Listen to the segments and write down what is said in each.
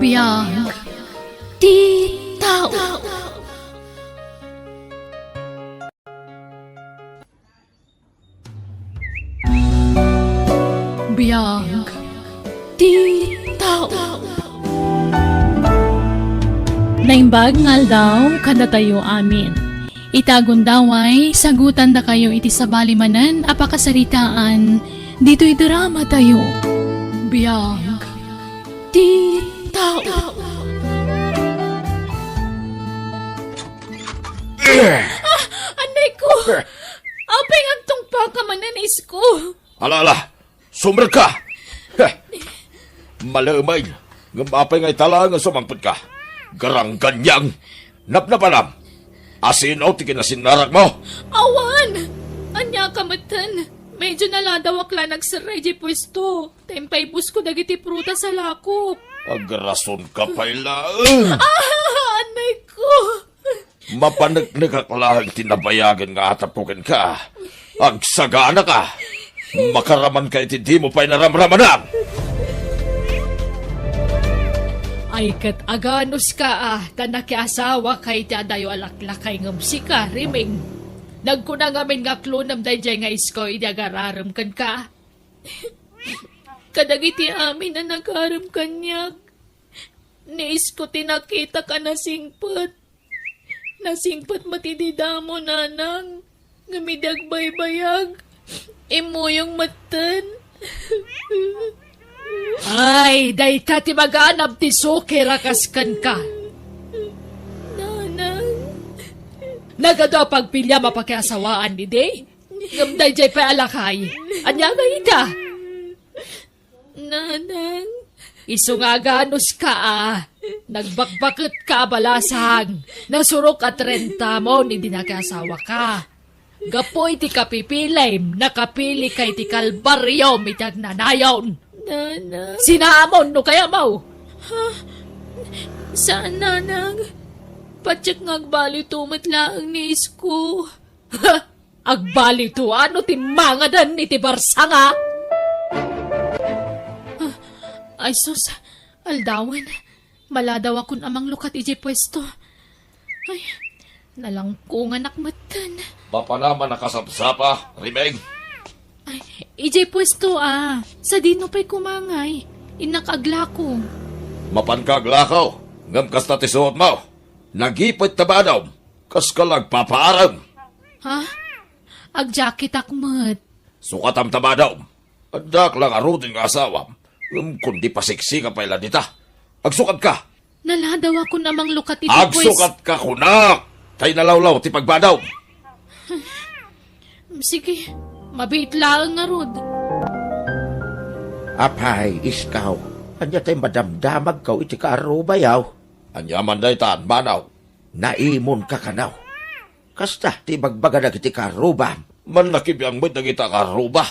Biyag ti tao. Biyag ti tao. Naimbag ngal daw kada tayo amin. Itagon daw ay sagutan da kayo iti sabalimanan apakasaritaan dito'y drama tayo. Biyag ti tao. Anay ko! Apeng agtong pakamananis ko! Ala, sumber ka! Malamay, ngapapay ngay tala nga sumangpot ka. Garang ganyang, napnapanam. Asino ti kinasinarak mo? Awan! Anya kamatan. Medyo naladawak lang nagsaray di pwesto. Tempay bus ko dagiti pruta sa lakop. Agrason ka pala. Anay ko! Mapanagnagak lang tinabayagan nga atapukin ka. Agsagana ka. Makaraman ka iti di mo pa'y naramramanan. Ay kat aganos ka ta nakiasawa kay ti adayo alaklakay ng musika, riming. Nagkunang amin nga klonam day nga iskoy di agararam kan ka. Kadagiti amin na nagaram kanyag. Niis ko tinakita ka na singpat. Nasingpat matididamo nanang. Ngamidag baybayag. Imo yung matan. Ay, day ta ti mag-aanab ti soke rakaskan ka. Nanang. Nagado pagpilya mapakiasawaan ni day. Ngamday jay pa alakay. Anya nga ita. Nanang. Isungaganos ka Nagbakbakit ka balasang. Nasurok at renta mo ni dinakasawa ka. Gapoy ti kapipilay. Nakapili kay ti kalbaryo mitag nanayon. Nanang. Sinamon no kaya mo? Ha? Saan nanang? Patsak ngagbali tumatlaang nis ko. Ha? Agbali to ano ti mangadan iti barsanga? Ay sus, aldawan. Maladaw akong amang lukat iji pwesto. Ay, nalangkungan akmatan. Papa naman nakasapsapa, Rimeng. Ay, iji pwesto sa dino pa'y kumangay. Inakagla ko. Mapankaglakaw, ngam kas na tisuot mo. Nagipit tabadaw, kas ka lagpapaaram. Ha? Agjakit akmat. Sukatam tabadaw. Adak lang arudin nga asawam. Kundi pasiksi ka pala dita. Agsukat ka. Naladaw ako namang lukat iti pwesto. Agsukat ka kunak. Tay nalawlaw ti pagbadaw. Sige, mabit lang nga rod. Apay, iskaw. Anya tayo madamdamag kaw iti kaarubayaw. Anyaman day taan, manaw. Naimon ka kanaw. Kasta, ti bagbaga na iti kaarubam. Man nakibiyang mo't nagita karuba.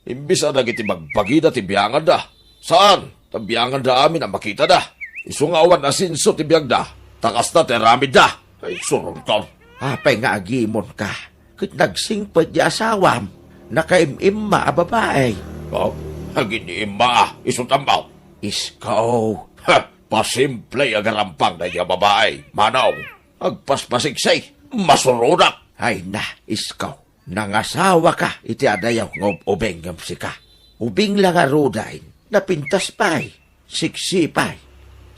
Imbis na nagiti magbagida ti biyangan da. Saan? Tabiyangan da amin ang makita da. Isungawan na sinso ti biyag da. Takas na teramid da. Ay surong ka. Apay nga agimon ka. Kit nagsingpad di asawam. Nakaimimma a babae. Oh, haginiima isutambaw. Iskaw. Ha, pasimple agarampang na iya babae. Manaw, agpaspasiksay. Masurunak. Ay na, iskaw. Nangasawa ka iti adayaw ng ubeng ng sika. Ubing lang arudain. Napintas pa'y, siksi pa'y.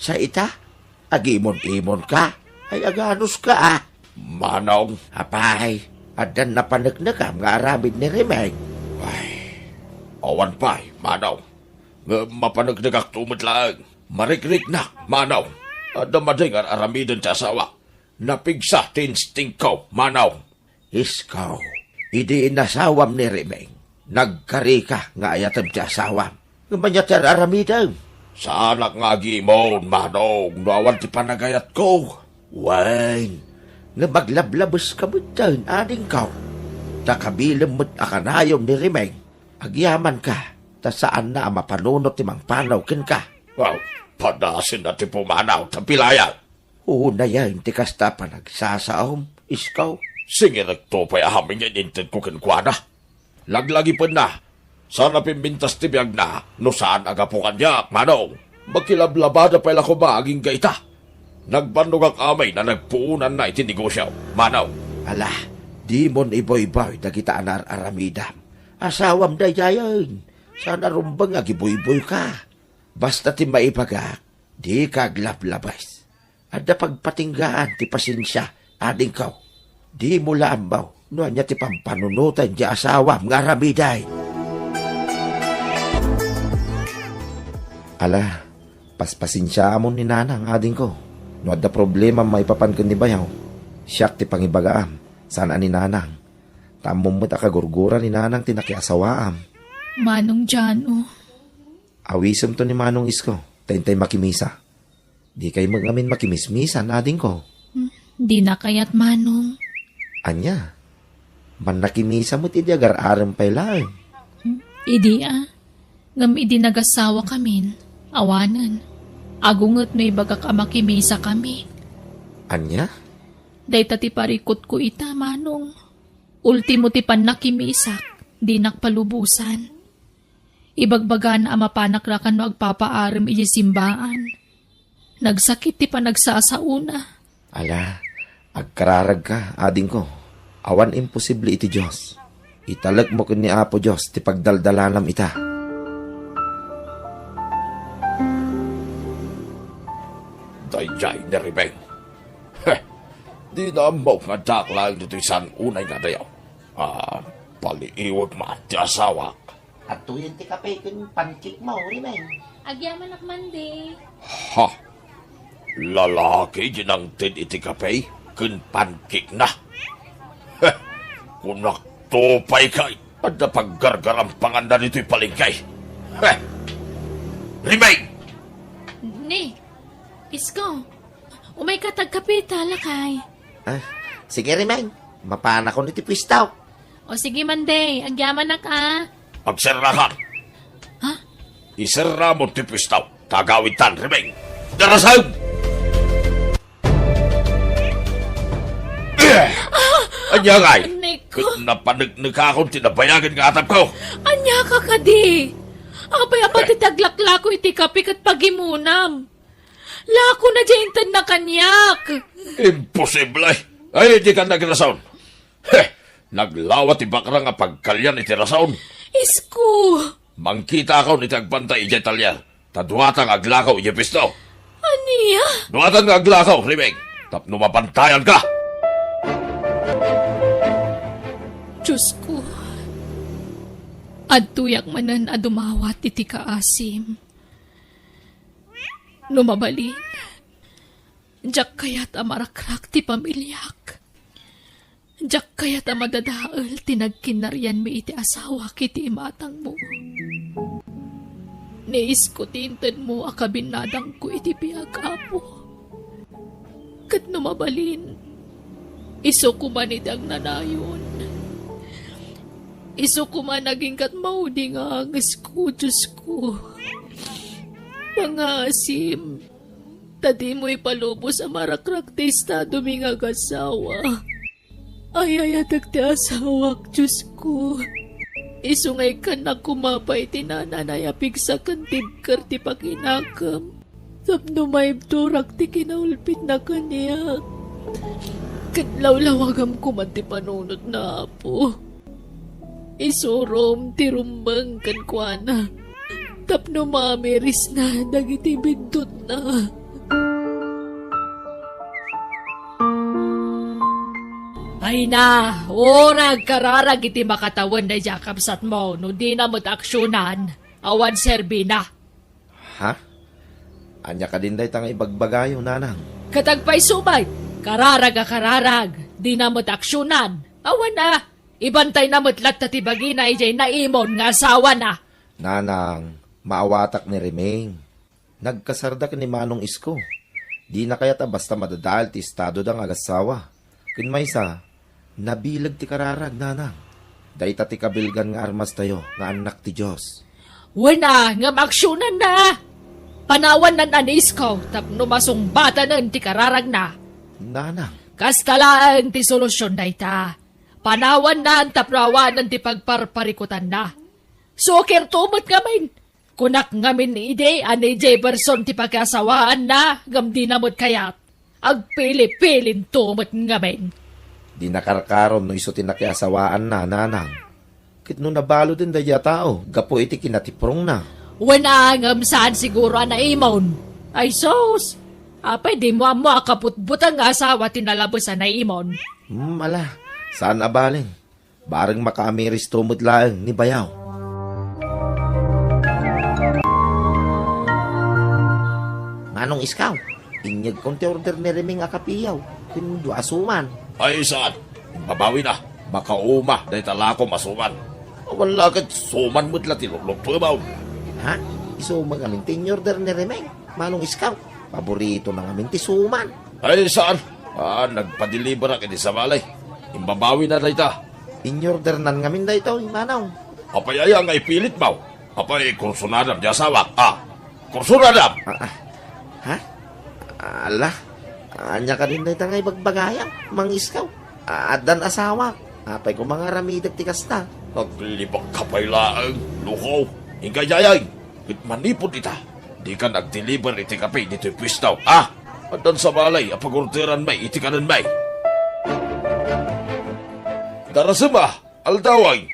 Sa ita, agimon-imon ka, ay aganos ka Manong. Apay, adan na panagnagam nga aramid ni Rimeng. Ay, awan pa'y, manaw. Mapanagnagak tumot lang. Marikrik na, manaw. Adamading ang aramidon sa asawa. Napigsa tinsting ko, manaw. Iskaw, idi inasawam ni Rimeng. Nagkari ka nga ayatam sa asawam. Ngumanya ti aramidan. Saanak nga gimon, manong, nawan ti panagayat ko. Wain, nga maglablabas ka mo dyan, ading kaw. Takabilang mo't akanayon ni Rimeng. Agyaman ka, ta saan na mapanunot ti mangpanaw ken ka. Wow, padasin na ti pumanaw, tapilayan. Una yan, ti kasta pa nagsasaom, iskaw. Sige nagtupay ahamin yan inted ko kinkwana. Laglagi pa na. Sana pimbintas ti biyag na, no saan agapukan niya, manong. Magkilablabada pa ko maaging gaita. Nagbanog ang amay na nagpuunan na itinegosyaw. Manaw, Ala, di mon iboy-boy dagita anar aramidam. Asawam dayayan. Sana rumbang agiboy-boy ka. Basta ti maipagak, di kaglablabas. Ada pagpatinggaan ti pasensya, ading kau. Di mo laambaw, no anya ti pampanunutan di asawam nga aramiday. Ala, paspasensya mo ni nanang ading ko. No ada problema maipapankan ni bayaw. Siyak ti pangibagaam, sana ni nanang. Tamom mo takagurgura ni nanang tinakiasawaam. Manong Jano, Awisem to ni manong isko, tayntay makimisa. Di kay magamin makimismisan ading ko. di na kayat manong. Anya, man nakimisa mo ti diagar arem pay lang. Idi ngam idi nagasawa kamin, awanan. Agungot no ibaga ka makimisa kami. Anya? Day tati parikot ko ita, manong. Ultimo ti pan nakimisak, di nakpalubusan. Ibagbagan na amapanak ra kan no agpapaaram iji simbaan. Nagsakit ti panagsasauna. Ala, agkararag ka, ading ko. Awan imposible iti Diyos. Italag mo kun ni Apo Diyos ti pagdaldalanam ita. dayjay na ribeng. Heh, di na mo nga daklang dito isan unay nga dayaw. Paliiwag man ti asawak. At tuyin ti kape kun pancake mo, rimeng. Agyaman akmande. Ha, lalaki din tin iti kapay, kun pancake na. Heh, kunak tupay kay, at napaggargar ang panganda nito'y palingkay. Heh, Rimay! Ni, isko. Umay katagkapita, lakay. Ah, sige rimeng, mapana ko niti pistaw. O sige mande, agyaman na ka. Agserrahan! Ha? Iserra mo tipistaw, tagawitan, Rimay! Darasag! Anya kay, Niko. kung napanagnig akong tinabayagan nga atap ko. Anya ka kadi. Abay apati taglakla ko iti kapik at pagimunam. Lako na dyan na kanyak. Imposible! Ay, di ka nagrasaon. Heh, naglawat ibakra nga pagkalyan iti rasaon. Isko. Mangkita ako ni tagbantay iti talyer. Taduatang aglakaw iti pisto. Aniya? Duatang aglakaw, Rimeng. Tapno mapantayan ka. Diyos ko. Adtuyak manan adumawat iti kaasim. Lumabalin. Diyak kayat amarakrak ti pamilyak. Diyak kayat amadadaal tinagkinaryan mi iti asawa kiti imatang mo. Niis ko tinten mo akabinadang ko iti piyag-apo. Kat lumabalin. Iso kumanidang nanayon. Iso ko man naging katmaudi nga angas ko, Diyos ko. Mga asim, tadi mo ipalubos sa marakrak ti estado mi nga gasawa. Ay atag ti asawak, Diyos ko. Iso ngay ka na kumapay ti nananayapig sa kantigkar ti pakinakam. Tapno maibturak ti kinaulpit na kaniyak. Katlawlawagam ko man ti panunod na apo. Isurom ti rumbang kankwana. Tapno mamiris na, dagiti bindot na. Ay na, nagkararag iti makatawan na jakapsat mo, no di na mo't aksyonan. Awan serbi na. Ha? Anya ka din day tanga ibagbagayo, nanang. Katagpay sumay, kararag, di na mo't aksyonan. Awan na. Ibantay na mo't tatibagi na ijay na imon nga asawa na. Nanang, maawatak ni Remeng. Nagkasardak ni Manong Isko. Di na kaya ta basta madadal ti estado dang agasawa. Kun may sa, nabilag ti kararag, nanang. Dahita ti kabilgan nga armas tayo, nga anak ti Diyos. Wala, nga maaksyonan na. Panawan na nanis ko, tapno masungbata na ti kararag na. Nanang, Kastalaan ti solusyon na ita. Panawan na ang taprawan ti pagparparikutan na. So, tumot nga main. Kunak ngamin ni ide, ani Jefferson ti pagkasawaan na, gam di namot kayat. Agpili-pilin tumot ngamin. Di nakarkaron no iso tinakiasawaan na, nanang. Kit no nabalo din daya tao, gapo iti kinatiprong na. Wanangam saan siguro na imon. Ay sos, apay di mo amo akaputbut ang asawa tinalabusan na imon. Ala, saan abaling? Barang makaamiris tumot laeng ni Bayaw. Manong iskaw, inyag konti order ni Reming akapiyaw, kundo asuman. Ay saan? Babawi na. Makauma dahil talako masuman. Wala kat suman mo't la tilulog tumaw. Ha? Isuman kami tin order ni Reming. Manong iskaw, paborito na kami ti suman. Ay saan? Nagpa-deliver ako sa balay. Imbabawi na dahil ta. In-order nan kami da ito, manong. Apay ay ang ipilit mo. Apay kursunadam di asawa. Kursunadam! Ha? Ala, anya ka din na itang ibagbagayang, mang iskaw. Adan asawa. Apay ko mga ramidag tikas na. Naglibak ka pa'y laang, lukaw. Ingayayay, manipod ita. Di ka nag-deliver iti kape dito yung pwistaw. Adan sa balay, apagorderan may, iti kanan may. Darasama, aldaway.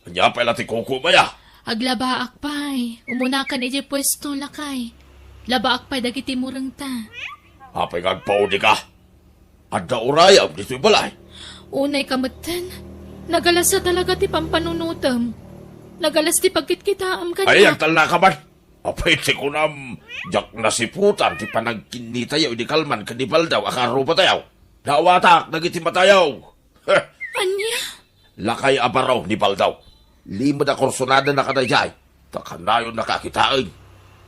Anya pa'y lati kuko maya. Aglabaak pa'y, umunakan iti pwesto lakay. Labaak pa'y dagiti murang ta. Apay kagpaudi ka. Adda urayam dito yung balay. Unay kamatan, nagalas sa talaga ti pampanunutam. Nagalas ti pagkitkitaam ka Ay, ang tala ka man. Apay, ti ko nam, jak nasiputan, ti panagkinitayaw, di kalman, kanibal daw, akaro pa tayaw. Nawatak, nagiti matayaw. Anya? Lakay abaraw, ni Baldaw. Lima na kursunada na kadayay. Takanayon nakakitaan.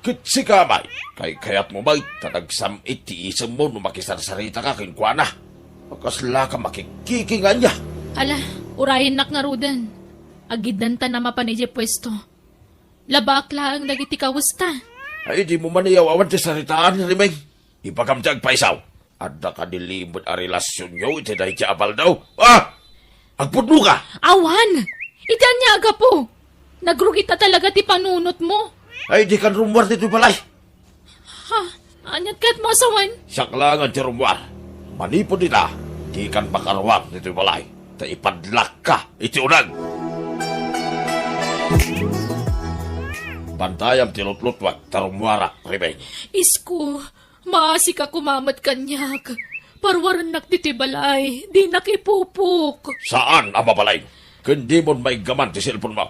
Kitsi ka, may. Kayat mo, may, tanagsamit ti isang mo, numakisarsarita ka, kinkwana. Pagkasla ka makikikingan niya. Ala, urahin nak nga rudan. Agidan ta na mapanidya pwesto. Labak lang dagiti kawasta. Ay, di mo maniyaw awan ti saritaan, Rimeng. Ipakamtag paisaw. Adda ka nilimod a relasyon nyo, iti dahi ti abal daw. Agpudlo ka! Awan! Itan niya aga po. Nagrugit na talaga ti panunot mo. Ay, di kan rumwar dito balay. Ha? Anyat ka't masawan? Siyak lang ang ti rumwar. Manipod nita, di kan makarwar dito balay. Ta ipadlak ka, iti unag. Bantayam tilutlutwag, tarumwara, Rimeng. Isko, maasi ka kumamat kanyak. Parwaran naktitibalay, di nakipupuk. Saan ang mabalay? Kundi mo may gaman ti silpon mo.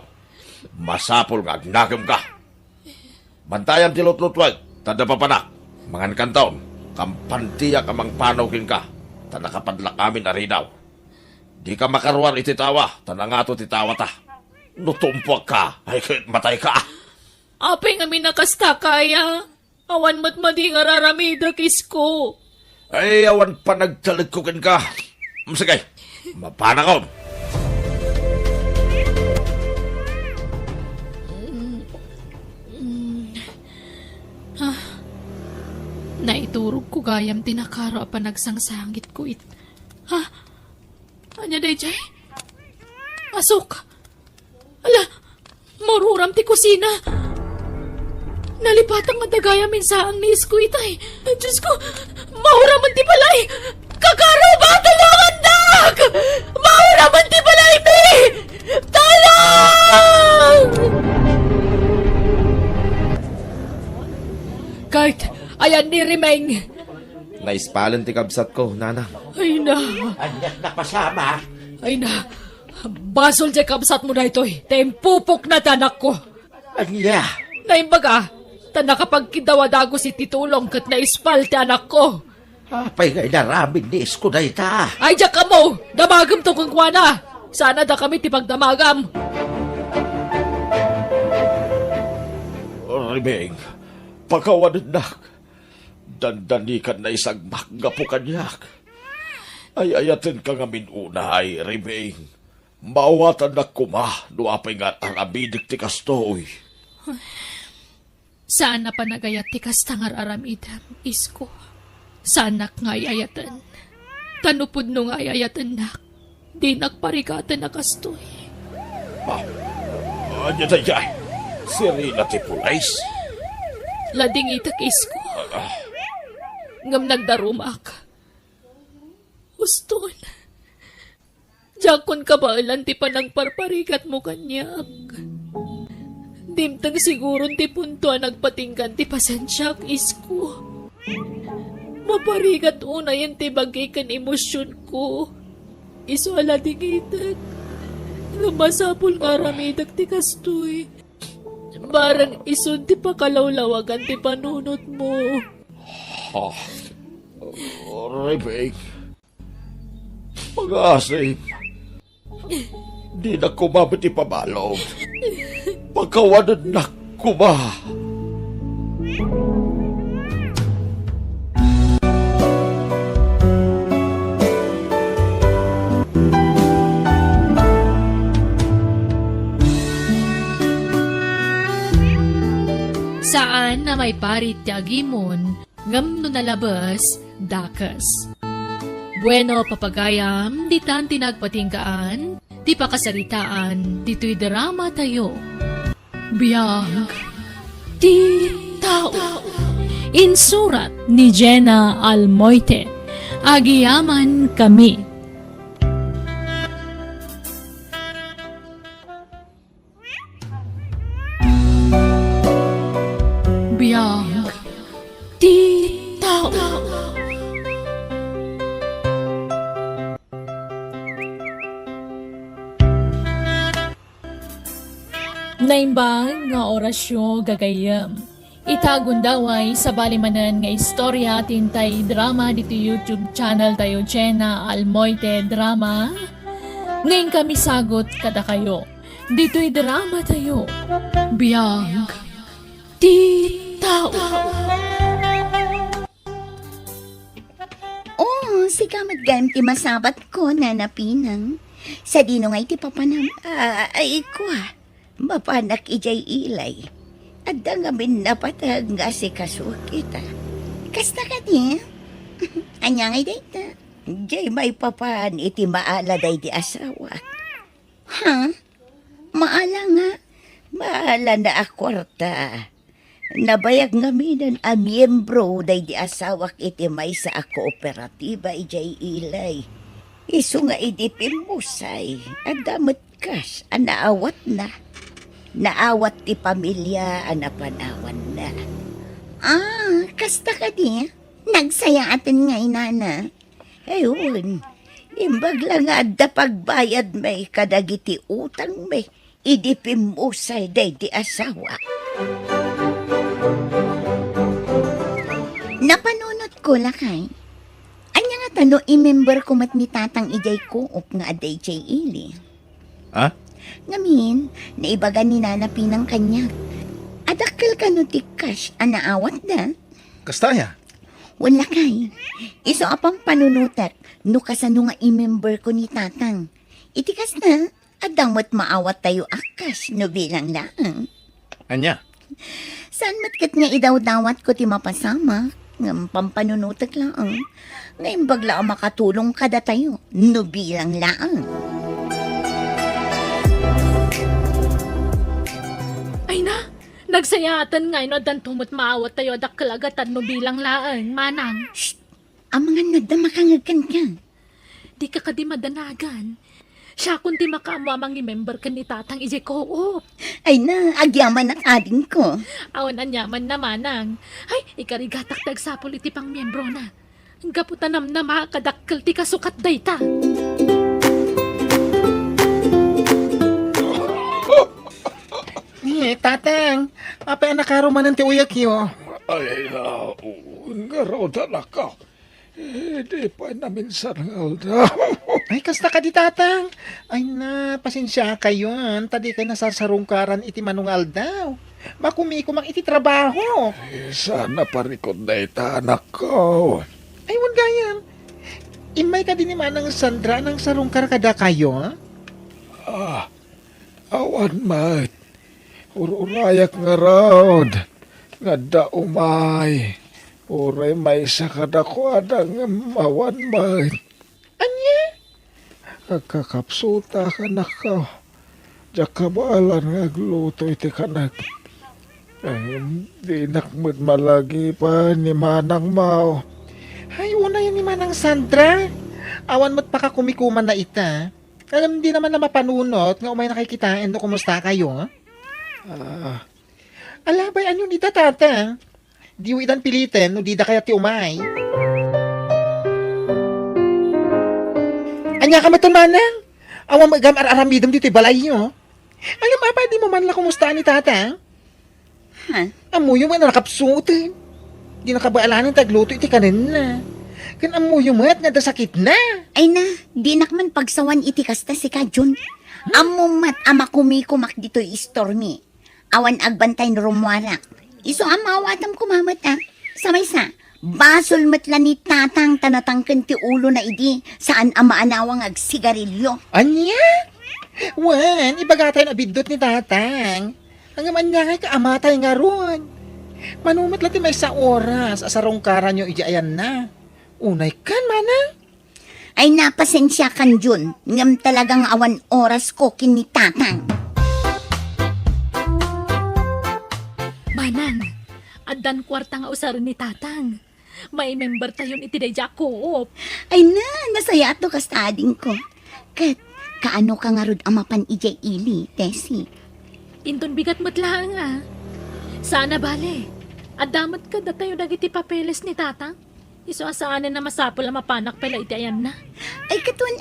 Masapol nga, gnagam ka. Bantayam tilutlutwag, tada papanak. Mangan kantaon, kampantiyak amang panawkin ka. Ta nakapadlak amin arinaw. Di ka makarwar ititawa, tanangato titawa ta. Nutumpuak ka, ay kahit matay ka. Apay nga minakasta kaya. Awan mat madi nga raramida kisko. Ay, awan pa nagtalagkukin ka. Sige, mapanakaw. Naiturog ko gayam tinakaro pa nagsangsangit ko it. Ha? Anya day jay? Asok. Ala, maruram ti kusina. Nalipatang madagayamin sa ang nis ko itay. Diyos ko, mahuraman ti balay. Kakaro ba tulungan dag? Mahuraman ti balay, me! Talang! Kahit ayan ni Rimeng. Naispalan ti kabsat ko, nanang. Ay na. Anyat na pasama. Ay na. Basol dyan kabsat mo na ito'y. Tempupok na tanak ko. Anya. Naimbaga, tanak kapag kidawadago si titulong kat naispal ti anak ko. Apay nga inaramid ni isko na ita. Ay, diyak ka mo! Damagam to kung kuwana! Sana da kami tipagdamagam. Rimeng, pagkawanan nak. Dandanikan na isang maggapo kanyak. Ay ayatin ka nga minunay, Rimeng. Mawatan na kuma, nuapay nga ang abidik ti kastoy. Sana pa nagayat ti kastangar aramidam, isko. Sana nga ayatan. Tanupod no nga ayatan nak. Di nakparigatan na kastoy. Anya dayay. Si Rina ti Pulays. Lading itak isko. Ngam nagdarumak. Uston. Jakon ka ba ilan ti panang parparigat mo kanyak? Dimtang siguro ti punto nagpatinggan ti pasensyak isko. Maparigat una yan ti bagay kan emosyon ko. Iso ala dingitak. Lumasapol nga ramidag ti kastoy. Barang isun ti pakalawlawagan ti panunot mo. Rebek. Pag-asip. Di na kumabit ipabalog. Pagkawanan na kuma. Saan na may parit ti agimon, ngam no nalabas, dakas. Bueno, papagayam, di tan tinagpatingkaan, di pakasaritaan, dito'y drama tayo. Biyag, di tao. Insurat ni Jenna Almoite, Agiyaman Kami. Biyag, di tao. Naimbang nga orasyon gagayam. Itagundaway sa balimanan nga istorya tintay drama dito YouTube channel tayo Jenna Almoite Drama. Ngayon kami sagot kada kayo. Dito'y drama tayo. Biyag, di tao. Oh, si kamat gayam ti masabat ko na napinang. Sa dino nga iti papanam, ay ko mapanak ijay ilay. At nga minapatag nga si kasukita. Kasta ka di, anya nga day ta. Jay may papan iti maala day di asawa. Ha? Maala nga. Maala na akwarta. Nabayag nga minan a miyembro day di asawak iti may sa a kooperatiba ijay ilay. Isu nga idipin musay. At damat kas, naawat na. Naawat ti pamilya anapanawan na. Kasta ka di? Nagsaya atin nga inana. Ayun, imbag lang adda pagbayad may kadagiti utang may idipim usay day di asawa. Napanunot ko lakay. Anya nga tano i-member ko mat ni tatang ijay ko up nga aday jay ili. Ha? Ngamin, naibagan ni Nana Pinang kanya. Adakil ka no tikas, anaawat na. Kastaya? Wala kay. Iso apang panunutak, no kasano nga i-member ko ni tatang. Itikas na, adamot maawat tayo akas, no bilang lang. Anya? Saan matkat nga idaw-dawat ko ti mapasama? Ng pampanunutak lang. Ngayon bagla ang makatulong kada tayo, no bilang lang. Ay na, nagsayatan nga ino dan tumot maawat tayo dakkalagatan mo bilang laang, manang. Shh! Ang mga nada makangagan ka. Di ka kadi madanagan. Siya kunti makaamwamang i-member ka ni tatang ije ko. Ay na, agyaman at ading ko. Awan anyaman na manang. Ay, ikarigatak tagsapol iti pang miyembro na. Gaputanam na makakadakkal ti kasukat dayta. Tatang, apa yang nakarumanan ti uyak yo? Ay na, nga raw na ka. Di pa namin sarang daw. Ay, kasta ka di tatang. Ay na, pasensya kayo. Tadi kay nasasarungkaran iti manungal daw. Makumikumang iti trabaho. Sana parikod na ita, anak ko. Ay, wag gayam. Imay ka din ni Manang Sandra ng sarungkar kada kayo? Awan mat. Ururayak nga raod. Nga daumay. Uray may sakadakwada nga mawan mat. Anya? Kakakapsuta ka na ka. Diyak ka baalan nga agluto iti kanak. Ay, di nakmud malagi pa ni Manang Mao. Ay, una yan ni Manang Sandra. Awan mo't pakakumikuman na ita. Alam, di naman na mapanunot nga umay nakikitain no kumusta kayo. Alabay, anyo ni tata? Di idan pilitin no di da kaya ti umay. Anya ka maton Manang? Awan mag-aramidam dito balay nyo. Alam, apa, di mo man lang kumusta ni tata? Ha? Amuyo mo na nakapsutin. Di nakabaalanan tagluto iti kanin na. Kan amuyo mo at nga dasakit na. Ay na, di nakman pagsawan iti kasta si Kajun. Amumat ama kumikumak dito'y istormi. Awan agbantay na rumwarak. Iso amawatam kumamat Samay sa, basol matla ni tatang tanatangkan ti ulo na idi saan amaanawang agsigarilyo. Anya? Wan, ibagatay na bidot ni tatang. Ang aman niya nga kaamatay nga ron. Manumat lati may sa oras, asarong karan nyo ijayan na. Unay kan, Manang? Ay napasensya kan Jun, ngam talagang awan oras ko kini tatang. Manang, addan kwarta nga usar ni tatang. May member tayon iti dayja ko. Ay na, nasaya to kastading ko. Kat, kaano ka nga rod amapan ijay ili, Tessie? Inton bigat mo't lang Sana bale. Adamat ka datayo dagiti papeles ni tatang. Iso asaanan na masapol ang mapanak pala iti ayan na. Ay katun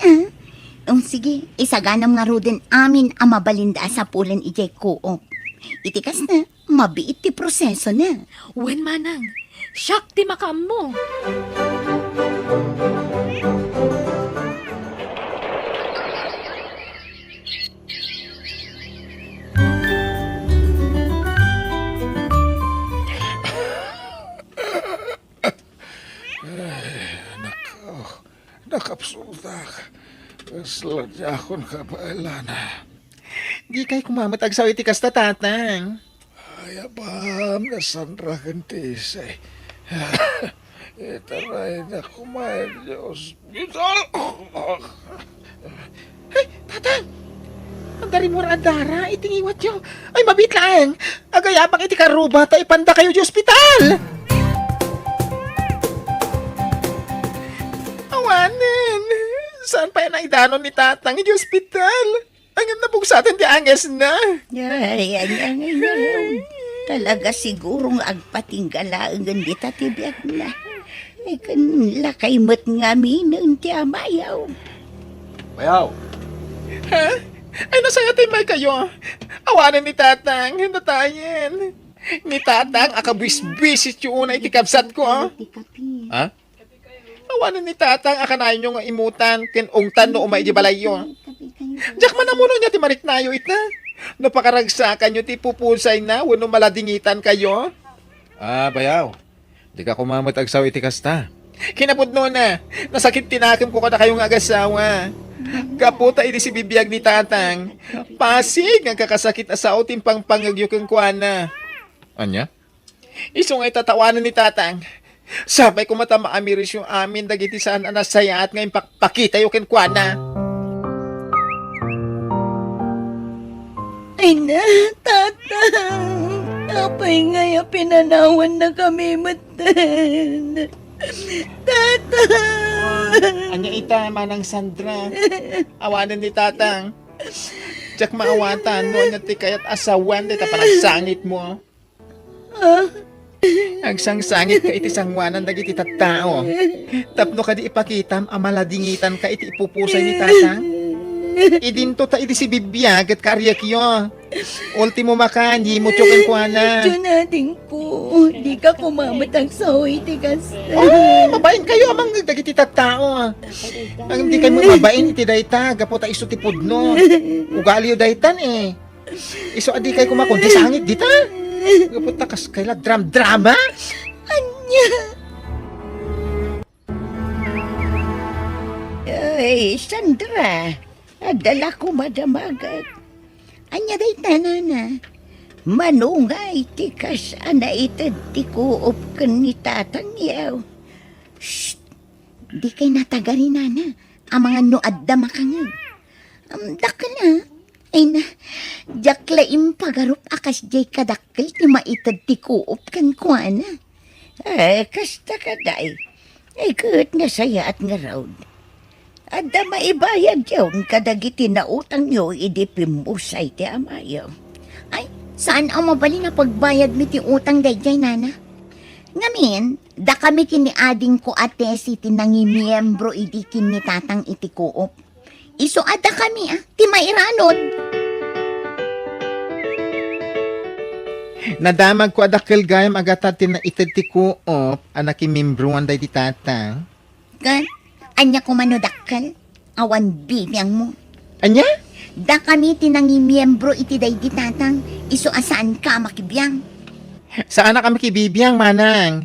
sige, isaganam nga rodin amin ang mabalinda sa pulan ijay ko. Itikas na, mabiit ti proseso na. Wen manang, siyak ti makam mo. Nakapsultak. Sladya akong kabailan. Di kay kumamatag sa itikas na tatang. Ay, abam na Sandra Cantisay. Itaray na kumain Diyos. Ay, tatang! Ang dari mo dara, itingiwat nyo. Ay, mabitlaang. Agayabang iti karuba, ta ipanda kayo di ospital. Awanin. Saan pa yan ang idanon ni tatang di ospital? Ang nabugsatin di anges na. Ay. Talaga sigurong agpatinggala ang gandita tibiyag na. Ay, kanila kay mat nga minang ti amayaw. Bayaw, Ha? Ay, nasaya tayo may kayo. Awanan ni tatang, natayin. Ni tatang, akabwis-bwisit yung una itikabsat ko, ha? Ha? Awanan ni tatang, akanayon nyo nga imutan, kinungtan no umay di balay yun. Diyak man namuno niya ti mariknayo ita. No pakaragsakan nyo ti pupusay na, wano maladingitan kayo. Bayaw. Di ka kumamat agsaw iti kasta. Kinapudno na, nasakit tinakim ko kada kayong agasawa. Kaputa iti si bibiyag ni tatang. Pasig ang kakasakit asaw timpang pangagyukang kuana. Anya? Isong ay tatawanan ni tatang. Sabay ko mata maamiris yung amin dagiti saan anasaya at ngayon pakita yung kuana. Ay na, tatang. Apay ngaya pinanawan na kami matan. Tatang. Anya ita manang Sandra. Awanan ni tatang. Diyak maawatan mo na ti kayat asawan dita panagsangit mo. Ang sangsangit ka iti sangwanan dagiti tattao. Tapno ka di ipakitam amaladingitan ka iti ipupusay ni tatang. Idinto ta iti si bibiyag at karyak yo. Ultimo makan, di mo tsukin ko na. Junading po, di ka kumamatang sa iti kasta. Oh, mabain kayo amang dagiti tattao. Ang di kayo mabain iti dayta, gapo ta iso ti pudno. Ugali yo daytan eh. Iso adi kayo kumakundi sangit dita. Gapo ta kas kaila drama. Anya. Ay, Sandra. Adala ko madamagat. Anya day tanana. Manungay ti kas ana itad ti kuop kan ni tatang yaw. Shh! Di kay natagari nana. Ang mga noad da makangag. Daka na. Ay na, jaklaim pagarup akas jay kadakkel ti maitad ti kuop kan kuana. Kasta ka day. Ay kahit nga saya at nga raud. Adda maibayad yawn kadagiti na utang nyo idipimusay ti amayaw. Ay, saan ang mabali na pagbayad mi ti utang dayjay nana? Ngamin, da kami kini ading ko ate si tinangi miyembro idi kini tatang iti kuop. Iso ada kami ti mairanon. Nadamag ko adakkel gayam agatatin na itad ti kuop anak imimbruan day ti tatang. Kan, anya ko manudakkel, awan bibiyang mo. Anya? Da kami tinangi miyembro iti day di tatang, iso asaan ka makibiyang. Saan na kami kibibiyang, manang?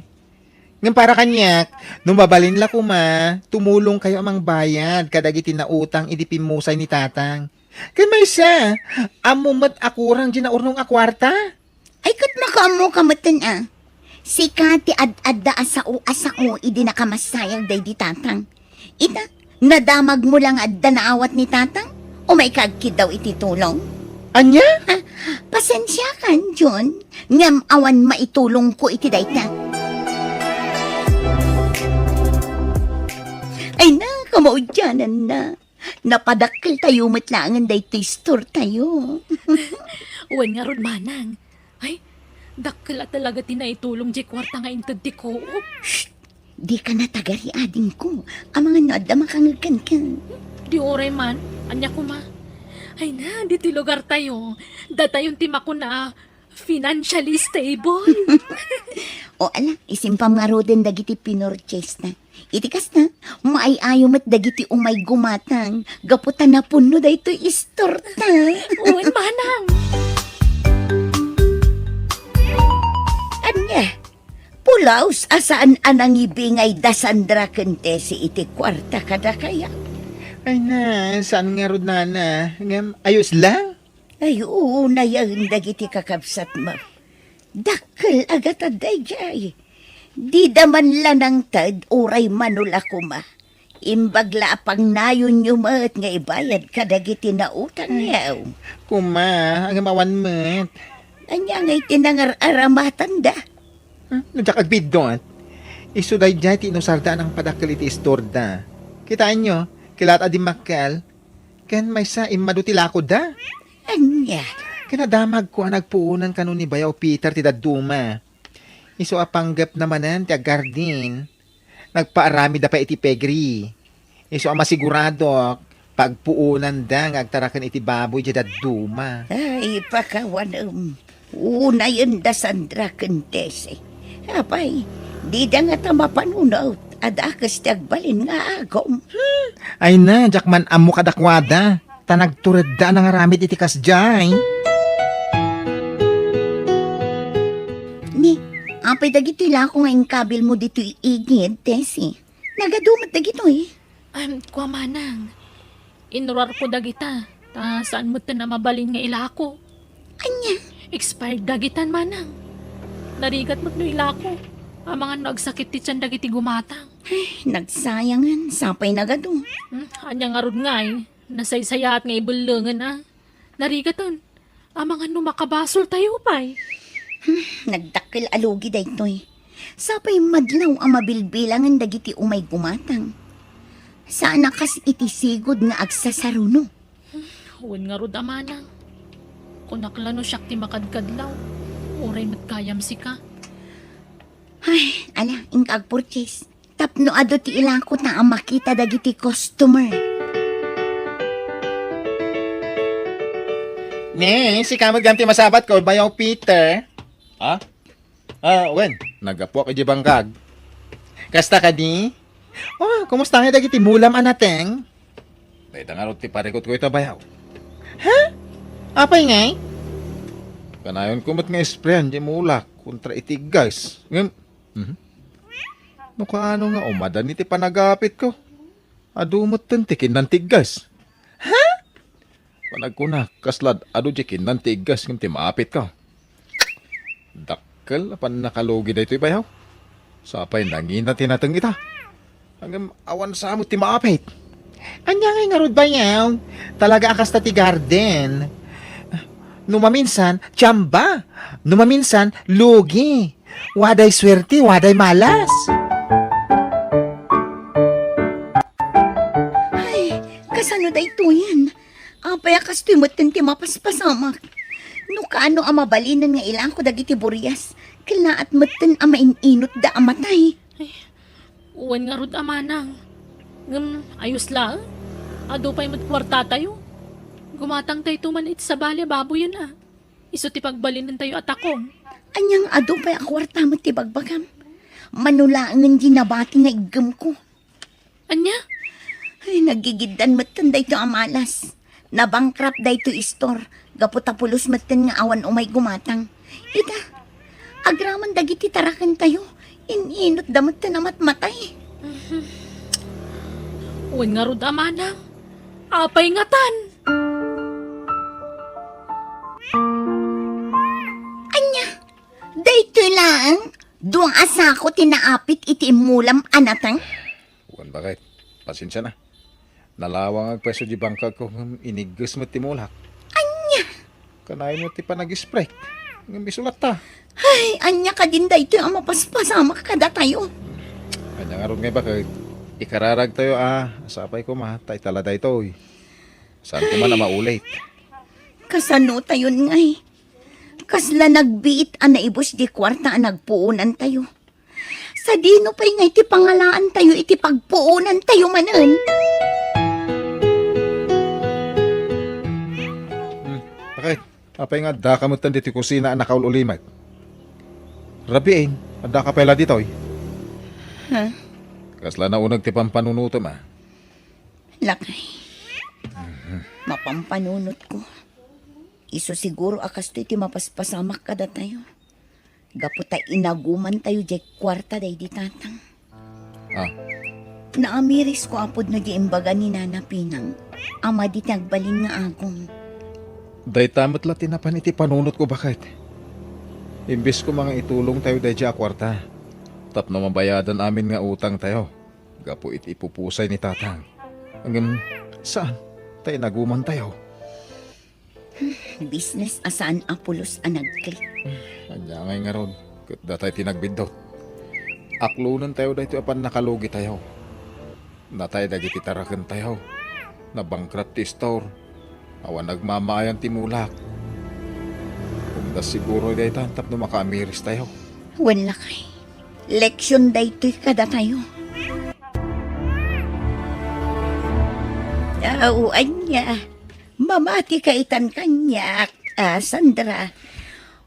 Ngam para kanyak, nung babalin la kuma, tumulong kayo amang bayad, kadagiti na utang idipimusay ni tatang. Kaya may siya, amumat akurang ginaurnong akwarta. Ay kat makamu kamatan Si Kati ad-adda asao idi nakamasayag day di tatang. Ita, nadamag mo lang adda naawat ni tatang? O may kagkid daw iti tulong? Anya? Pasensya kan, John. Ngam awan maitulong ko iti dayta. Ay na, kamaudyanan na. Napadakil tayo matlangan dayto store tayo. Uwan nga ron, manang. Ay, dakkel at talaga tinaitulong di kwarta nga intad di koop. Di ka natagari ading ko. Ang mga nada makangagan ka. Di oray man, anya ko ma. Ay na, di ti lugar tayo. Datayon ti mako na financially stable. O ala, isimpam nga ro din dagiti pinorches na. Itikas na, maayayo mat dagiti umay gumatang. Gaputan na puno da ito istorta. Uwan, manang. Anya, pulaos asaan anang ibingay dasandra kente si iti kwarta kada kaya. Ay na, saan nga rod nana? Ngam, ayos lang? Ay, oo, nayan dagiti kakabsat mo. Dakkel agat aday jay. Di daman lanang tad, uray manula ko ma. Imbagla pang nayon yumat nga ibayad kadagiti na utang yaw. Kuma, ang mawan met. Anya ngay tinangar-aramatan da. Nadyak agbidot. Isuday dyan tinusarda ng padakkel iti istorda. Kitaan nyo, kilat adi makal. Ken may sa imadutilako da. Anya, Kinadamag ko ang nagpuunan kanon ni Bayaw Peter ti daduma. Iso apanggap namanan ti agardin. Nagpaarami da pa iti pegri. Iso ang masigurado pagpuunan da nga agtarakan iti baboy ti daduma. ay pakawanam. Una yun da Sandra Kentese. Apay, di da nga tamapanunaw. Adakas ti agbalin nga agom. Ay na, jakman amo kadakwada. Tanagturad da nga ramid iti kasjay. Ni, apay dagiti la ko nga kabil mo dito iigid, Tessie. Nagadumat dagito eh. Kwa manang. Inurar ko dagita. Ta saan mo na mabalin nga ilako? Anya, Expired dagitan, manang. Narigat mo't no ilako. Ang mga nagsakit ti tiyan dagiti gumatang. nagsayangan, sapay nagado. Anya nga rod nga eh. Nasaysayat nga ibulungan ah. Narigaton. Ang mga numakabasol tayo pa eh. Nagdakil alugi daytoy. Sapay madlaw ang mabilbilangan dagiti umay gumatang. Sana kas itisigod nga agsasaruno. Huwag nga rod amanang. Kunaklano siyak ti makadkadlaw. Oray matkayam si ka. Ay, ala, ingkag purchase. Tapno ado ti ilangkot na ang makita dagiti customer. Ne, si kamad ganti masabat ko, Bayaw Peter. Ha? Wen? Nagapo ka di bangkag. Kasta ka di? Oh, kumusta nga dagiti mulam anateng? Dahil nga rin ti parikot ko ito, Bayaw. Apay ngay? Kanayon kumot nga sprayan, di mulak, kontra iti guys. Ngam, ano nga, umadan iti panagapit ko. Adumot tantikin ng tigas. Ha? Panagkuna, kaslad, ado jikin ng tigas, ngam ti maapit ka. Dakkel, apan nakalugi na ito'y Bayaw. Sapay nangin na tinatang ita. Hanggang awan sa amot ti maapit. Anya nga nga rod Bayaw? Talaga akas ta ti garden. Numaminsan, tsamba. Numaminsan, lugi. Waday swerte, waday malas. Ay, kasano da ito yan? Apay akas tumutin ti mapaspasamak. No kaano ang mabalinan nga ilang ko dagiti burias. Kila at matan ang maininot da amatay. Uwan nga rod amanang. Ayos lang. Ado pa'y matkwarta tayo. Gumatang tayo tumanit sa balya baboy yun Iso ti pagbalinan tayo at akong. Anyang ado pa'y akwarta mo ti bagbagam. Manulaangan ginabati nga igam ko. Anya? Ay, nagigidan matan da ito amalas. Nabangkrap da ito istor. Gaputapulos matan nga awan umay gumatang. Ita, agraman dagiti tarakan tayo. Ininot damot na matmatay. Uwan nga rod amanang. Apay nga tan. Anya, dayto lang. Duang asa ko tinaapit iti imulam anatang. Uwan bakit? Pasensya na. Nalawang ang peso di bangkag ko inigus mo timulak. Anya, Kanayin mo ti pa nag-spray. Ng bisulat ta. ay, anya ka din dayto ang mapaspasama kada tayo. Kanya nga ron nga bakit? Ikararag tayo Asapay ko tay tala dayto. Saan ko man na maulit? Kasano tayo ngay. Kasla nagbiit ang naibos di kwarta ang nagpuunan tayo. Sa dino pa'y nga iti pangalaan tayo iti pagpuunan tayo manan. Bakit? Apay nga da kamutan diti kusina ang nakaulimat. Rabiin, ada ka pala dito Ha? Kasla na unag ti pampanunuto Lakay. Mapampanunot ko. Iso siguro akas to iti mapaspasamak kada tayo. Gaputa inaguman tayo di kwarta day di tatang. Naamiris ko apod no di imbaga ni Nana Pinang. Ama di nagbalin nga agong. Day tamot la tinapan iti panunot ko bakit? Imbis ko mga itulong tayo day dya kwarta. Tapno mabayadan amin nga utang tayo. Gapo iti ipupusay ni tatang. Hanggang saan? Tayo naguman tayo. Business asaan apulos ang nagklik. Anya ngay nga ron. Kat datay tinagbindot. Aklunan tayo dahito apan nakalugi tayo. Natay dagiti tarakan tayo. Nabangkrut ti store. Awan nagmamayan ti mulak. Kung da siguro dahi tantap na makamiris tayo. Wala kay. Leksyon daytoy kada tayo. Anya. Mamati ka itan kanyak. Sandra.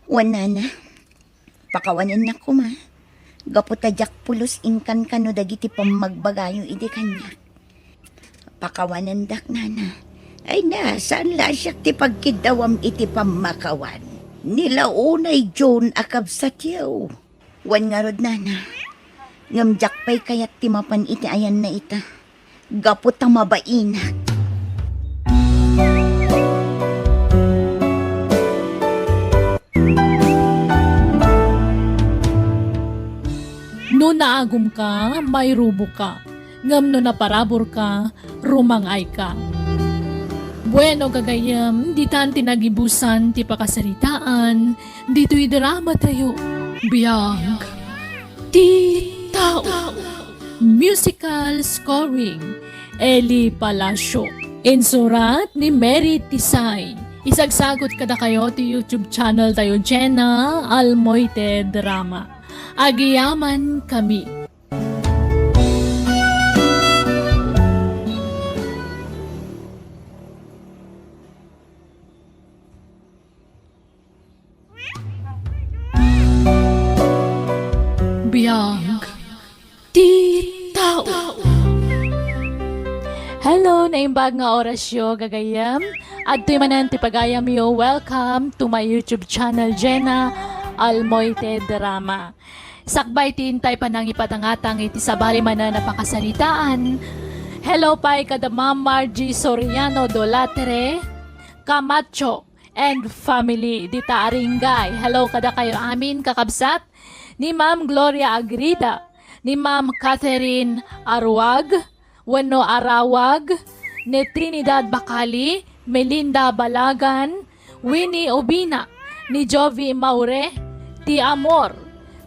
Wana na. Pakawanin na ko ma. Gaputadyak pulos ingkan kano dagiti pamagbagayo iti kanyak. Pakawanan dak nana. Ay na, saan lasyak ti pagkidawam iti pamakawan. Nilaunay John akabsat yaw. Wan nga rod nana. Ngamjak pa'y kayat timapan iti ayan na ita. Gapot ang mabainak. No naagum ka, may rubo ka. Ngam no naparabor ka, rumangay ka. Bueno gagayam, di tan tinagibusan, ti pakasaritaan, dito'y drama tayo. Biyag, ti tao. Musical scoring, Eli Palacio. Insurat ni Mary Tisay. Isagsagot kada kayo ti YouTube channel tayo, Jenna Almoite Drama. Agiyaman kami. Biyag ti tao. Hello, naimbag nga orasyo gagayam. At tuy manan ti pagayam yo, welcome to my YouTube channel, Jenna Almoite Drama. Sakbay tintay pa nang ipatangatang iti sabali manan na pakasaritaan. Hello pa'y kada Ma'am Margie Soriano Dolatere, Camacho, and family dita Aringay. Hello kada kayo amin kakabsat. Ni Ma'am Gloria Agrida, ni Ma'am Catherine Arwag, Wano Arawag, ni Trinidad Bacali, Melinda Balagan, Winnie Obina, ni Jovi Maure, T. Amor,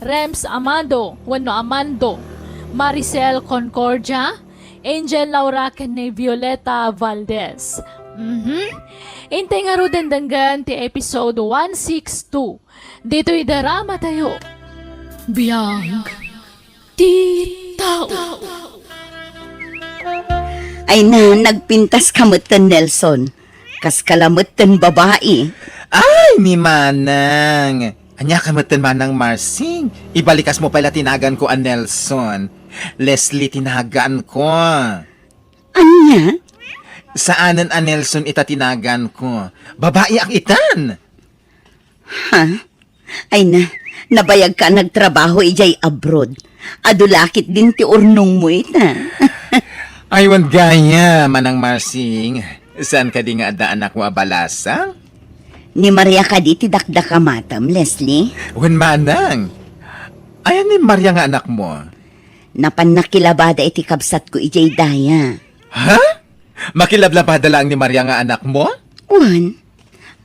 Rems Amado, Amando, Maricel Concordia, Angel Laura ni Violeta Valdez. Intay nga ro dandanggan ti episode 162. Dito'y darama tayo. Biyang ti tao. Ay na, nagpintas kamutan Nelson. Kas kalamutan babae. Ay, ni Manang. Anya kamatan Manang Marsing. Ibalikas mo pala tinagan ko ang Nelson. Leslie tinagan ko. Anya? Saanan ang Nelson itatinagan ko? Babae ang itan. Ha? Ay na, nabayag ka nagtrabaho ijay abroad. Adulakit din ti urnong mo ita. Aywan gaya, Manang Marsing. Saan ka di nga ada anak mo abalasang? Ni Maria ka di ti dakdaka matam, Leslie. Wen Manang. Ayan ni Maria nga anak mo. Napanakilabada iti kabsat ko ijay daya. Ha? Makilablabada lang ni Maria nga anak mo? Uwan,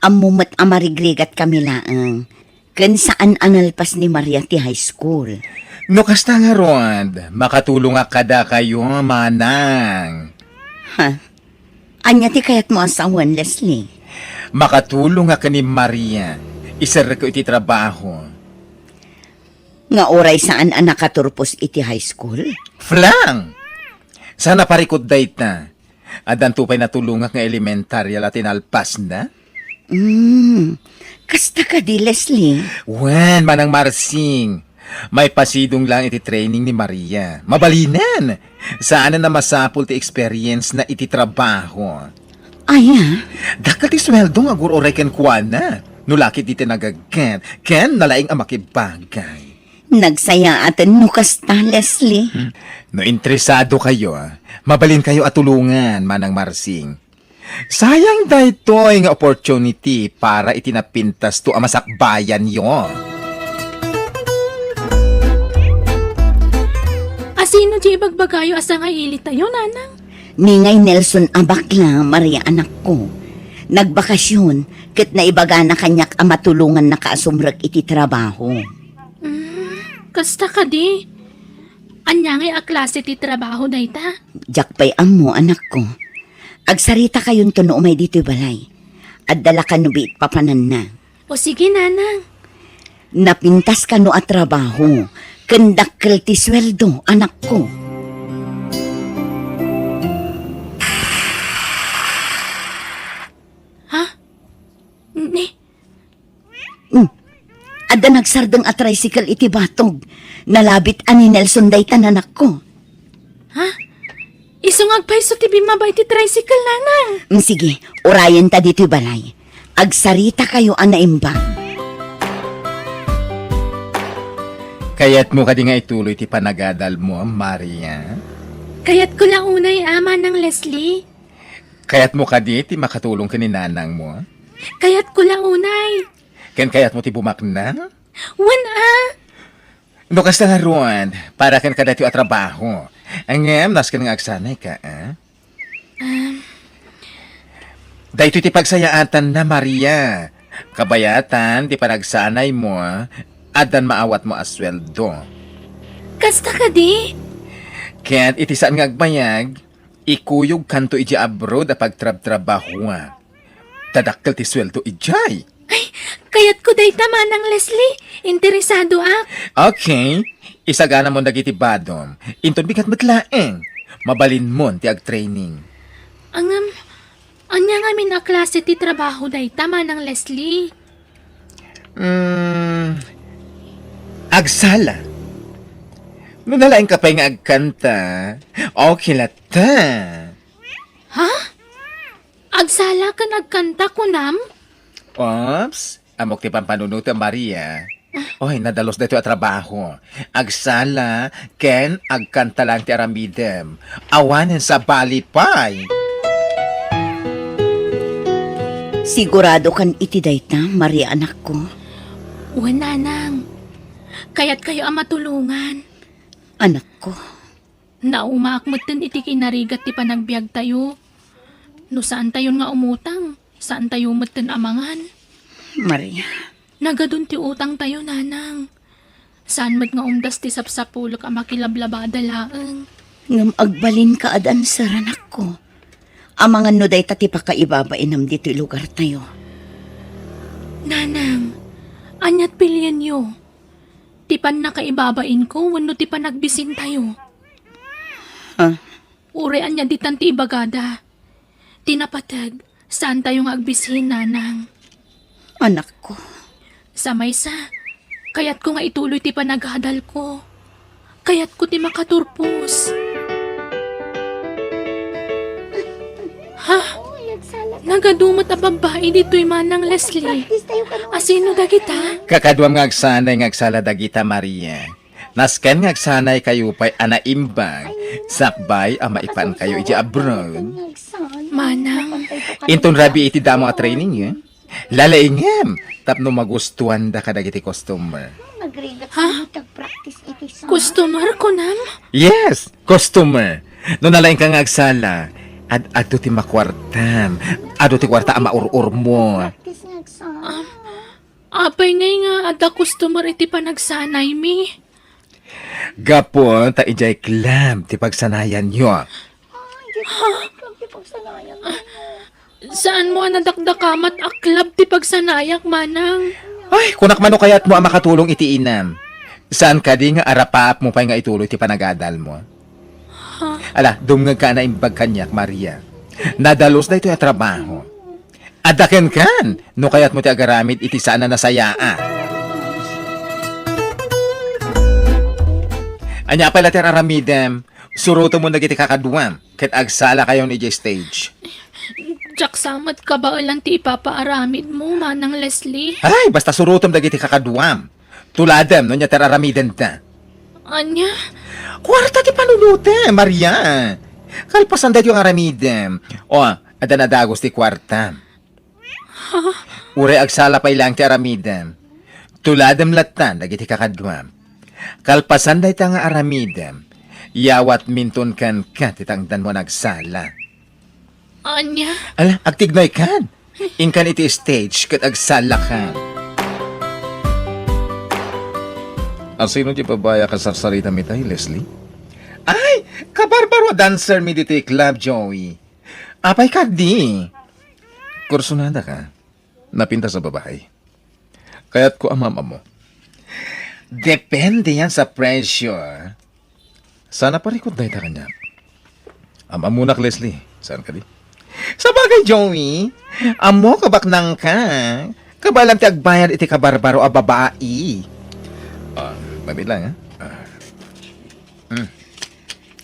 amumat amarigrigat kami laang. Kan saan analpas ni Maria ti high school. No kasta nga Rod, makatulong nga kada kayo, Manang. Ha? Anya ti kayat mo asawan, Leslie? Makatulong nga ka ni Maria. Isar ko iti trabaho. Nga oray saan ang nakaturpos iti high school? Flang! Sana parikod dayta. Adan tupay natulungan nga elementarya latin alpas na? Kasta ka di, Leslie. Wen, Manang Marsing. May pasidong lang iti training ni Maria. Mabalinan! Saan na masapul ti experience na iti trabaho? Aya, Dakal ti sweldo nga oray ken kuana. Nulakit iti nagagat. Ken nalaing ang makibagay. nagsaya atan no kasta, Leslie. No interesado kayo, mabalin kayo at tulungan, Manang Marsing. Sayang daytoy nga opportunity para itinapintas to amasakbayan yo. Asino di bagbagayo asa nga ilit tayo, nanang? Ningay Nelson abakla, Maria anak ko. Nagbakasyon, ket naibaga na kanyak amatulungan na kaasumrag iti trabaho. Kasta ka di. Anya ngay a klase ti trabaho dayta? Jakpay amo, anak ko. Agsarita kayon to no umay dito'y balay. At dala ka no biit papanan na. O sige, nanang. Napintas ka no at trabaho. Kendakkel ti sweldo, anak ko. Ni, Ada nagsardeng at tricycle iti batog. Nalabit ani Nelson daytan anak ko. isungag pa iso ti bimabay ti tricycle, nanang. Sige, urayan ta dito'y balay. Agsarita kayo anaimbang. Kaya't mo ka di nga ituloy ti panagadal mo, Maria. Kaya't ko lang unay ama ng Leslie. Kaya't mo ka di ti makatulong ka ni nanang mo. Kaya't ko lang unay. Ken kaya't mo ti bumakna. Wan No kasta nga ruan, para ken kada ti a trabaho. Angem, nas ka nga agsanay ka, Dahito ti pagsayaatan na, Maria. Kabayatan, ti panagsanay mo, adan maawat mo asweldo. Kasta ka di. Ken iti saan nga agbayag, ikuyog kanto iji abroad a pagtrab-trabaho. Tadakkel ti sweldo ijay. Kaya't ko day tama ng Leslie. Interesado ak. Okay, isagana mo dagiti badom. Inton bigat matlaeng. Mabalin mo ti ag-training. Anya nga min a klase ti trabaho day tama ng Leslie. Agsala. No nalaing ka pa nga agkanta, okay lata. Agsala ka nagkanta ko nam? Ops, amok ti pampanunuta Maria. Oy, nadalos dito at trabaho. Agsala, ken agkanta lang ti aramidem. Awanen sa balipay. Sigurado kan iti dayta, Maria anak ko. Wan, nanang. Kaya't kayo ang matulungan. Anak ko. Naumakmatan iti kinarigat ti panagbiag tayo. No saan tayo nga umutang? Saan tayo matan amangan? Maria, Nagadun ti utang tayo, nanang. Saan mat nga umdas ti sapsapulok ang makilablabada laeng. ngam agbalin ka adan sa ranak ko. Amangan no day tati pa kaibabainam dito lugar tayo. Nanang, anyat pilyan yo. Tipan na kaibabain ko, wano tipan nagbisin tayo. Ha? Ure anya ditan ti ibagada. Tinapatag, saan tayo nga agbisin, nanang? Anak ko, Sa maysa, kayat ko nga ituloy ti panaghadal ko. Kayat ko ti makaturpos. Ha? Nagadumot a babae dito'y manang Leslie. Asino dagita? Kakadwam nga agsanay nga agsala dagita Maria. Nasken nga agsanay kayo pa'y anaimbag. Sakbay ang maipan kayo iti abroad. Manang, Inton rabi iti damo a training eh. Lalaingem. Tapno magustuhan da ka dagiti customer. customer ko nam? Yes, customer. No nalaing ka nga agsala. Ado ti makwartam. Ado ti kwarta ang maurur mo. Apay ngay nga ada customer iti panagsanay mi. Gapon, ta ijay klam ti pagsanayan nyo. Saan mo anadakdakamat aklab ti pagsanayak, manang? Ay, kunak mano kaya't mo ang makatulong iti inam. Saan ka di nga arapaap mo pa nga ituloy ti panagadal mo? Ala, dumngag ka na imbag kanyak, Maria. Nadalos na ito yung trabaho. Adaken kan, no kaya't mo ti agaramid iti sana nasayaan. Anya pala ti aramidem, suruto mo nagiti kakaduam, ket agsala kayo ni stage. Jack samat ka ba lang ti ipapaaramid mo, manang Leslie? Ay, basta surutom dagiti kakaduam. Tuladem, no niya teraramiden ta. Anya? Kwarta ti panulute, Maria. Kalpasan dahil yung aramidem. O, adan adagos ti kwarta. Ure agsala pa ilang ti aramidem. Tuladem latan, dagiti kakadwam. Kalpasan dahil nga aramidem. Yawat minton kan ka, titangdan mo nagsala. Anya? Ala, agtignoy kan. Inkan iti stage, kat agsala kan. Ang sino ti babaya ka sarsarita mi tayo, Leslie? Ay, kabarbaro dancer mi dito club, Joey. Apay ka di. Kursunada ka. Napinta sa babae. Kaya't ko ang mama mo. Depende yan sa pressure. Sana parikot na ita kanya. Ama munak, Leslie. Saan ka di? Sa bagay, Joey. Amo kabaknang ka. Kabalang ti agbayad iti kabarbaro a babae. Babi lang, ha?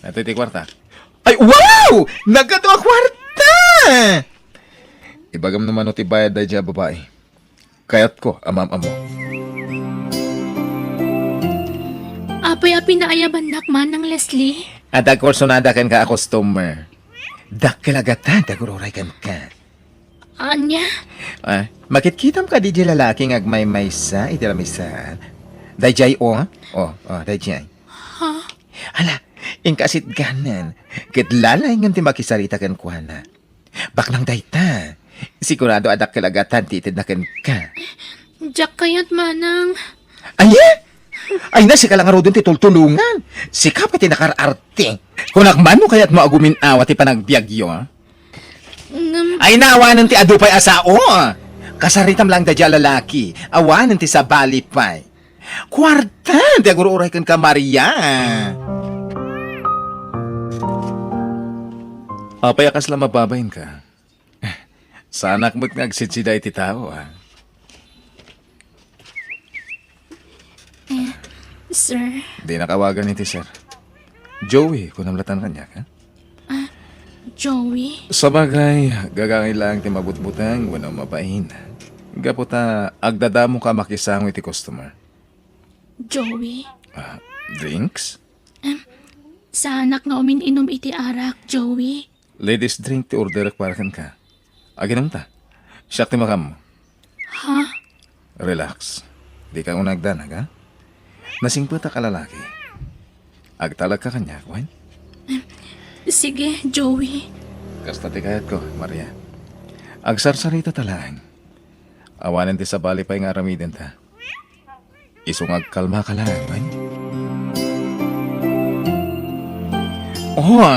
Ito iti kwarta. Ay, wow! Nagado ang kwarta! Ibagam naman o ti bayad da dya babae. Kayat ko, amam-amo. Apay api na ayaban nak, manang Leslie? At agkorsonada kan ka a customer. Dakilagatan, dagururay kan ka. Anya? Makitkitam ka di di lalaking agmay-maysa, iti lamisan. Dayjay o, ha? Dayjay. Ha? Hala, ingkasit ganan. Kitlalay nga ti makisarita kan kuhana. Baknang dayta. Sigurado adak kilagatan titid na kan ka. Jack kayat, manang. Ay, ay na, si ka lang arodon ti tultulungan. Si ka pati nakararte. Kung nagmano kaya't mo agumin awa ti panagbiagyo, ha? Ay naawanan ti adupay asao. Kasaritam lang da dya lalaki. Awanan ti sa balipay. Kwarta, di agururay kan ka, Maria. Apay akas lang mababayin ka. Sana mo't ngagsidsida iti tao, ha? Sir, Di nakawagan iti sir. Joey, kung namlatan kanya, ha? Joey? Sa bagay, gagangay lang ti mabutbutang, wala mapain. Gaputa, agdadamo ka makisang iti customer. Joey? Drinks? Sa anak nga umin-inom iti arak, Joey? Ladies drink ti order para kan ka. Aginom ta. Siyak ti makam mo. Ha? Relax. Di ka unagdanag, ha? Nasingputa ka lalaki. Agtalag ka kanya, kwan? Sige, Joey. Kasta ti kayat ko, Maria. Agsarsarita talang. Awanan ti sa bali pa yung aramidin ta. Isungag kalma ka lang, ay? Oh,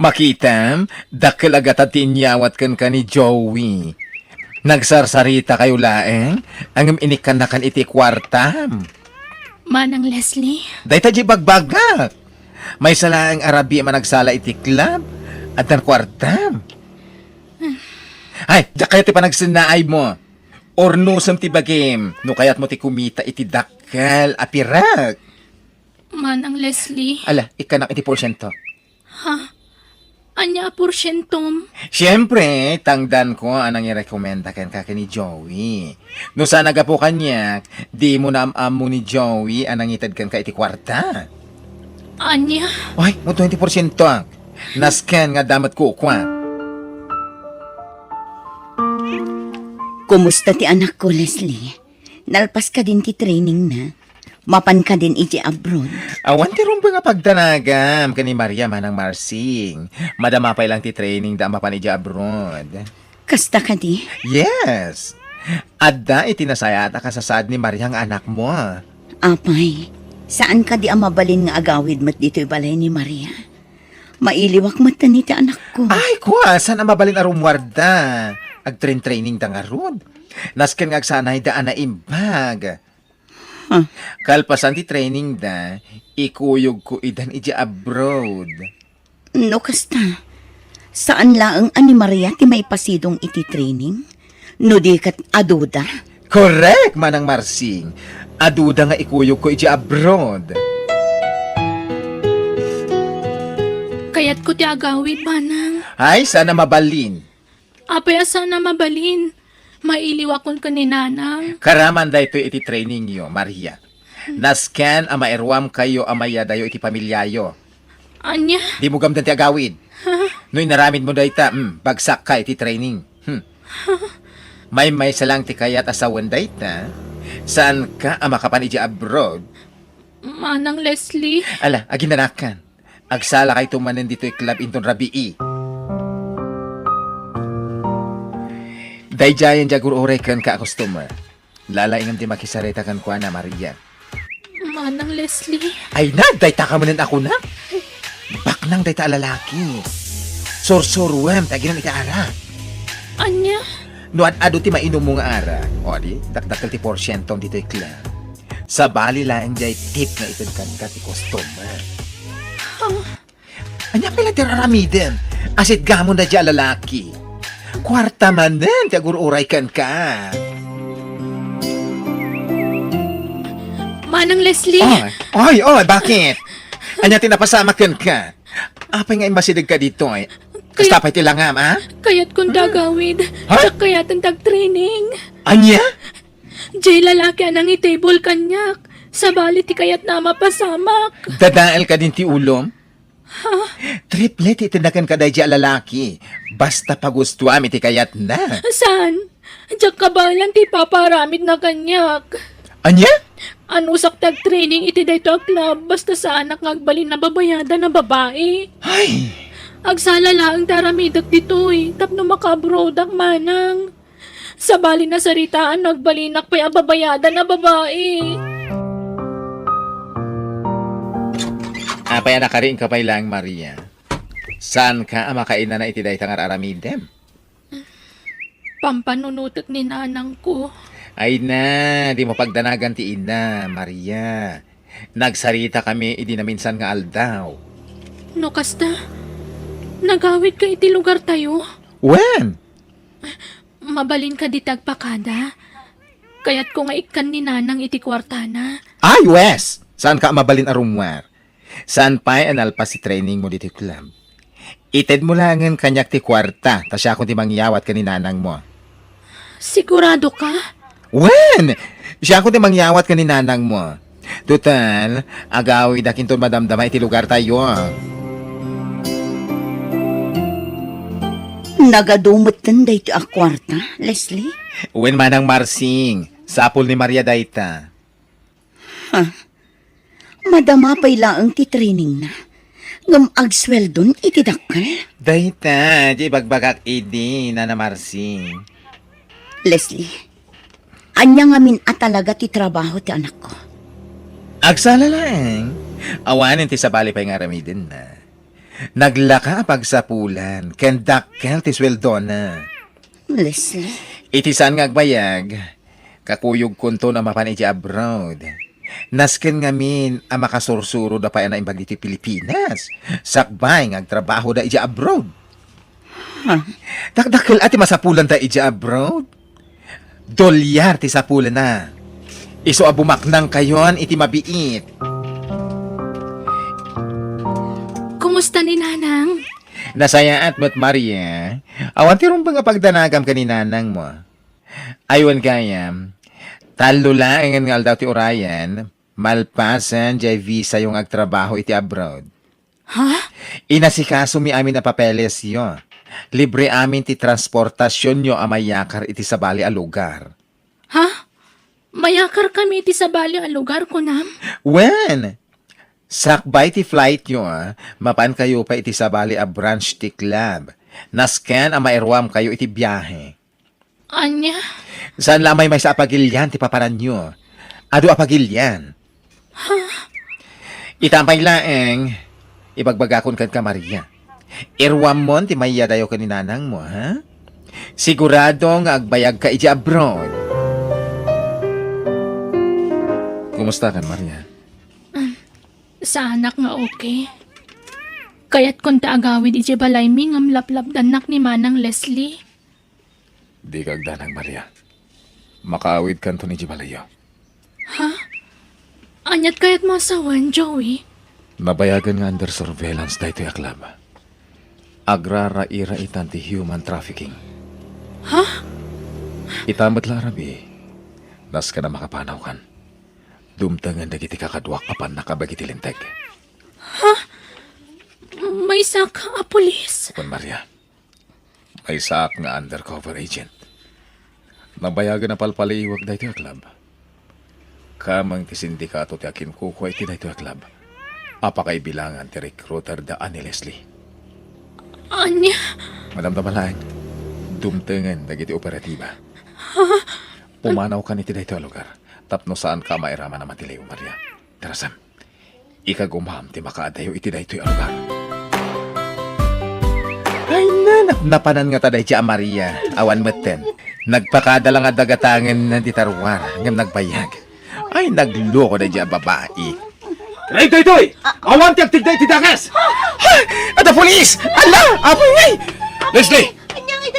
makitam, dakil agad at tinyawat kan ka ni Joey. Nagsarsarita kayo laeng, ang inikan na kan iti kwartam. Manang Leslie, Day ta di bagbagak. May salaang Arabi man nagsala iti club at ang kwartam. Ay, da kayo ti panagsinaay mo. Or no sam ti bagim, no kayat mo ti kumita iti dakal apirag. Manang Leslie, Ala, ikanak iti porsyento. anya porsyentom? Siyempre, tangdan ko anang i-recommenda kan kaka ni Joey. No sana ga po kanya, di mo na mo ni Joey anang itad kan ka iti kwarta. Anya? Ay, mo 20% ang. Nascan nga damat ko kwa. Kumusta ti anak ko, Leslie? Nalpas ka din ti training na. Mapan ka din iti abroad. Awan ti rumbo nga pagdanagam kani Maria manang Marsing. Madama pa lang ti training da mapan iti abroad. Kasta ka di? Yes. Adda itinasaya at kasasad ni Maria ang anak mo. Apay, saan ka di amabalin nga agawid mat dito'y balay ni Maria? Mailiwak mat ni ti anak ko. Ay, kwa, saan ang mabalin arumwarda? Ag-training da nga ron. Nasken nga agsanay da na imbag. Huh. Kalpasan ti training da, ikuyog ko idan iti abroad. No, kasta. Saan laang ani Maria ti may pasidong iti training? No di kat aduda? Correct, manang Marsing. Aduda nga ikuyog ko iti abroad. Kayat ko ti agawid, manang. Ay, sana mabalin. Apay sana mabalin. Mailiwakon ka ni nanang. Karaman da ito iti training yo, Maria. Nasken ang maerwam kayo amaya dayo iti pamilyayo. Anya? Di mo gamdan ti agawid. No inaramid mo dayta, bagsak ka iti training. May salang ti kayat asawan dayta. Saan ka ang makapan iti abroad? Manang Leslie, Ala, aginanakan. Agsala kay tumanin dito'y club inton rabii. Dayjayan jagur orekan ka customer. Lalaingam di makisareta kan kwa na Maria. Manang Leslie. Ay na, dayta ka manan ako na. Baknang dayta lalaki. Sorsorwem, taginan iti ara. Anya? Nuan ado ti mainom mo nga ara. O di, dakdakal ti porsyentong dito'y club. Sa bali laeng jay tip na itad ka ti customer. Anya pala ti raramiden. Asit gamon na dya lalaki. Kwarta man din, tiagur uray kan ka. Manang Leslie. Oy, bakit? Anya tinapasama kan ka. Apay nga imbasidag ka dito eh. Kasta pa'y tilangam, ha? Kayat kong dagawid. Ha? Sa kayat ang tag-training. Anya? Jay lalaki anang i-table kanyak. Sa balit ti kayat na mapasamak. Dadael ka din ti ulom? Triplet itinakan ka dahi lalaki. Basta pagustuam iti kayat na. Saan? Diyak ka ba lang ti paparamid na kanyak. Anya? Ano sak tag-training iti dayto ang club basta sa anak ngagbalin na babayada na babae. Ay! Agsala lang taramidak dito tapno makabroad ang manang. Sa bali na saritaan nagbalinak pa'y ababayada na babae. Apay na ka rin ka pa'y lang, Maria. Saan ka makainan na iti dahi tangar aramidem? Pampanunutot ni nanang ko. Ay na, di mo pagdanagan ti ina, Maria. Nagsarita kami, idi na minsan nga aldaw. No kasta, nagawid ka iti lugar tayo. When? Mabalin ka di tagpakada. Kaya't ko nga ikan ni nanang iti kwartana. Ay, Wes! Saan ka mabalin arumwar? Saan pa'y analpas si training mo dito club? Ited mo langan kanyak ti kwarta, ta siya kung ti mangyawat ka ni nanang mo. Sigurado ka? When? Siya kung ti mangyawat ka ni nanang mo. Total, agawi dakin to madamdama iti lugar tayo. Nagadumot tanday ti akwarta, Leslie? When manang Marsing, sapul ni Maria dayta. Madama pa'y laang ti training na. Ngam agsweldon iti dakkel. Dayta, di bagbagak idi, Nana Marsing. Leslie, Anya nga min at talaga ti trabaho ti anak ko. Agsala lang. Awanin ti sabali pa nga ramidin na. Naglaka pagsapulan, ken dakkel ti sweldo na. Leslie, Iti saan nga agbayag, kakuyog kunto na mapan iti abroad. Nasken ngamin ang makasursuro da pa na imbag iti Pilipinas. Sakbay nga agtrabaho da iti abroad. Dakdakkel ati masapulan da iti abroad. Dolyar ti sapulan na. Iso abumaknang kayon iti mabiit. Kumusta ni Nanang? Nasayaat mo't Maria. Awan ti rum nga pagdanagam ka ni nanang mo. Aywan kayam. Talo lang nga daw ti Orion. Malpasan jay visa yung agtrabaho iti abroad. Ha? Inasikaso mi amin na papeles yo. Libre amin ti transportasyon nyo amayakar iti sabali a lugar. Ha? Mayakar kami iti sa bali ang lugar ko, Nam. When? Sakbay ti flight nyo mapan kayo pa iti sabali a branch ti club. Nasken ang mairwam kayo iti biyahe. Anya? Saan lamay may sa apagilyan ti paparan nyo? Ado apagilyan. Itampay laeng, ibagbagakon kan ka Maria. Irwam mon ti maya dayo ka ni nanang mo, ha? Sigurado nga agbayag ka iti abroad. Kumusta kan, Maria? Sa anak nga okay. Kaya't kung taagawid iti balay mi ngam laplap danak ni Manang Leslie. Di kagdanang Maria. Makaawid kanto ni Jibalayo. Anyat kaya't masawan, Joey. Nabayagan nga under surveillance dahito aklab. Agrara ira itan ti human trafficking. Ha? Itamat larabi. Nas ka na makapanaw kan. Dumtangan dagiti kakadwak apan nakabagiti linteg. May saka a pulis. Kun Maria, may saak nga undercover agent. Nabayagan na palpaliiwag dahito aklab. Kamang ti sindikato ti akin kukuha iti dahito aklab. Apakay bilangan ti recruiter da ani Leslie. Anya? Madam Damalaan, dumtengan dagiti operatiba. Pumanaw ka niti dahito a lugar. Tapno saan ka mairama naman ti Leo Maria. Terasam, ikagumam ti makaadayo iti dahito a lugar. Ay napanan nga taday ti Maria. Awan meten. Nagpakadala nga dagatangan na ti tarwar. Ngam nagbayag. Ay nagloko na di babae. Ray, Toy! Awan ti agtigday ti dakas! Ada polis! Ala! Apoy ngay! Leslie!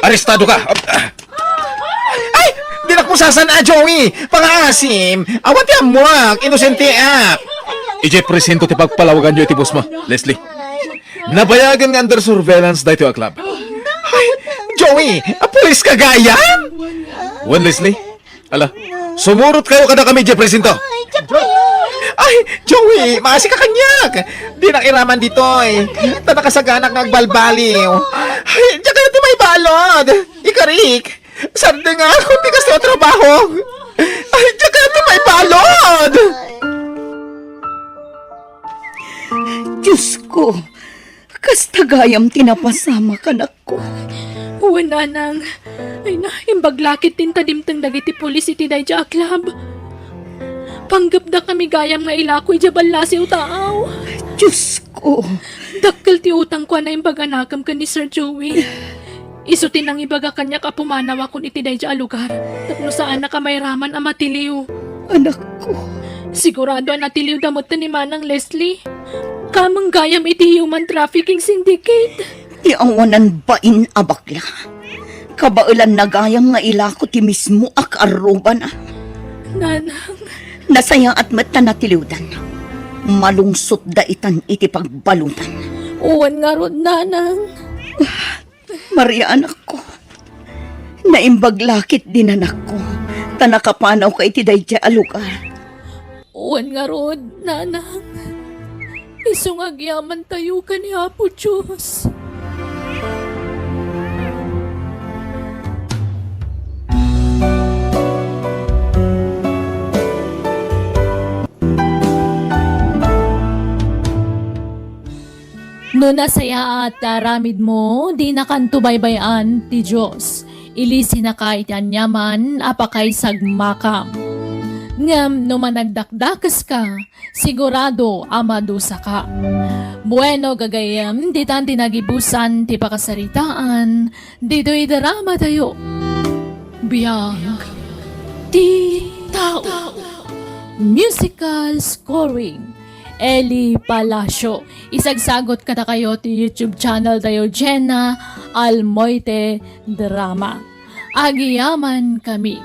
Arestado ka! Ay! Di na kung sasan Joey! Pangasim! Awan ti amuak! Inosente ak! Ije presento ti pagpalawagan nyo iti boss mo, Leslie. Nabayagan nga under surveillance dahito aklab. Ay! Joey! Polis ka gaya? Wan, Leslie? Ala, sumurot kayo kada kami ije presento. Ay! Joey! Maasi ka kanyak! Di na iraman dito eh. Tanakasaganak nagbalbaliw. Ay! Diyan kayo di may balod! Ikarik! Sanda nga kung di kasi ang trabaho! Ay! Diyan kayo di may balod! Diyos ko, kastagayam tinapasama ka na ko. Uwan, Nanang. Ay na, imbaglakit tin tadimtang dagiti pulis iti dayja aklab. Panggap da kami gayam nga ilakoy jabal lasiw taaw. Diyos ko, Dakkel ti utang ko na imbaganakam ka ni Sir Joey. Isutin ang ibaga kanya kapumanaw ako iti dayja a lugar. Tapno saan na kamayraman ang matiliw. anak ko. Sigurado ang natiliw damot ni Manang Leslie. Kamang gayam iti human trafficking syndicate. Ti awanan bain abakla. Kabailan na gayang nga ilako ti mismo ak aruba na. Nanang, Nasaya at mata natiliwdan. Malungsot da itan iti pagbalutan. uwan nga rod, Nanang. Maria anak ko. Naimbaglakit din anak ko. Tanakapanaw ka iti dayja a lugar. Uwan nga rod, Nanang. Isong agyaman tayo ka ni Apo Diyos. No nasaya at aramid mo, di nakantubaybayan ti Diyos. ilisi na ka itanyaman apakay sagmakam. Ngam no managdakdakas ka, sigurado amadusa ka. Bueno gagayam, di tan tinagibusan ti pakasaritaan, dito'y drama tayo. Biyang ti tao. Musical scoring. Eli Palacio. Isagsagot ka na kayo ti YouTube channel tayo Jenna Almoite Drama. Agiyaman kami.